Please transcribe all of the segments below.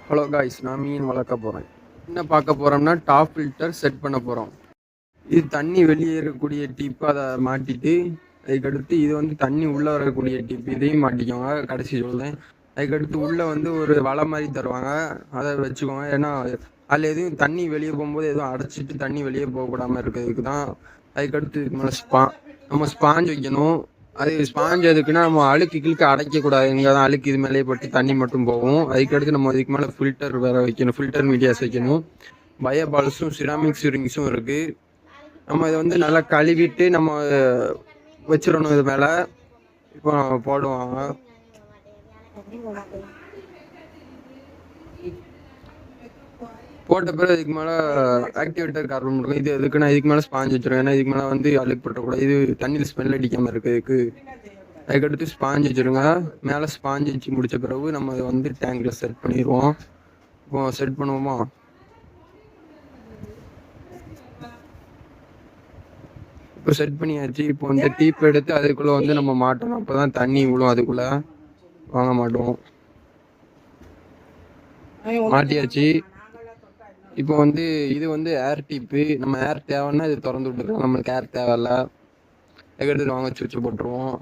Hello guys, நான் மீன் வளர்க்க போகிறேன். என்ன பார்க்க போகிறோம்னா டாப் ஃபில்டர் செட் பண்ண போகிறோம். இது தண்ணி வெளியே இருக்கக்கூடிய டிப்பு, அதை மாட்டிட்டு அதுக்கடுத்து இது வந்து தண்ணி உள்ளே வரக்கூடிய டிப்பு, இதையும் மாட்டிக்கோங்க. கடைசி சொல்லுவேன். அதுக்கடுத்து உள்ளே வந்து ஒரு வலை மாதிரி தருவாங்க, அதை வச்சுக்கோங்க. ஏன்னா அதில் எதுவும் தண்ணி வெளியே போகும்போது எதுவும் அடைச்சிட்டு தண்ணி வெளியே போகக்கூடாமல் இருக்கிறதுக்கு தான். அதுக்கடுத்து இதுக்கு மேலே நம்ம ஸ்பாஞ்ச் வைக்கணும். அது ஸ்பாஞ்ச் எதுக்குன்னா நம்ம அழுக்கு கிழக்கு அடைக்கக்கூடாது. இங்கே தான் அழுக்கு இது மேலேயே பட்டு தண்ணி மட்டும் போகும். அதுக்கடுத்து நம்ம இதுக்கு மேலே ஃபில்டர் வேறு வைக்கணும், ஃபில்டர் மீடியாஸ் வைக்கணும். பயோபால்ஸும் சிராமிக் சிரிங்ஸும் இருக்குது. நம்ம இதை வந்து நல்லா கழுவிட்டு நம்ம வச்சிடணும். இது மேலே இப்போ போடுவாங்க. போட்ட பிறகு இதுக்கு மேலே ஆக்டிவேட்டர் கார்பன் இருக்கும். இது எதுக்குன்னா இதுக்கு மேலே ஸ்பாஞ்ச் வச்சிருக்கோம். ஏன்னா இதுக்கு மேலே வந்து அழுக்கு பட்டக்கூடாது. இது தண்ணியில் ஸ்மெல் அடிக்காமல் இருக்குதுக்கு. அதுக்கடுத்து ஸ்பாஞ்ச் வச்சுருங்க. மேலே ஸ்பாஞ்ச் வச்சு முடித்த பிறகு நம்ம அதை வந்து டேங்கில் செட் பண்ணிடுவோம். இப்போ செட் பண்ணுவோமா? இப்போ செட் பண்ணியாச்சு. இப்போ இந்த டீப் எடுத்து அதுக்குள்ளே வந்து நம்ம மாட்டணும். அப்போ தான் தண்ணி விழும், அதுக்குள்ளே வாங்க மாட்டோம். மாட்டியாச்சு. இப்போ வந்து இது வந்து ஏர் டீப்பு. நம்ம ஏர் தேவைன்னா இது திறந்து விட்டுருக்கோம். நம்மளுக்கு ஏர் தேவையில்ல. அதுக்கடுத்து வாங்க சுவிட்சு போட்டுருவோம்.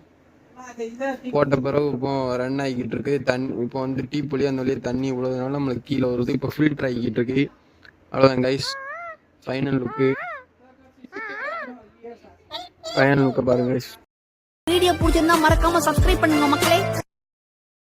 போட்ட பிறகு இப்போ ரன் ஆகிக்கிட்டு இருக்கு தண்ணி. இப்போ வந்து டீப் வழியாக அந்த வழியாக தண்ணி விழுறதுனால நம்மளுக்கு கீழே வருது. இப்போ ஃபில்டர் ஆகிக்கிட்டு இருக்கு. அவ்வளோதான் கைஸ், ஃபைனல் லுக்கு பாருங்க கைஸ். வீடியோ பிடிச்சிருந்தா மறக்காம சப்ஸ்கிரைப் பண்ணுங்க மக்களே.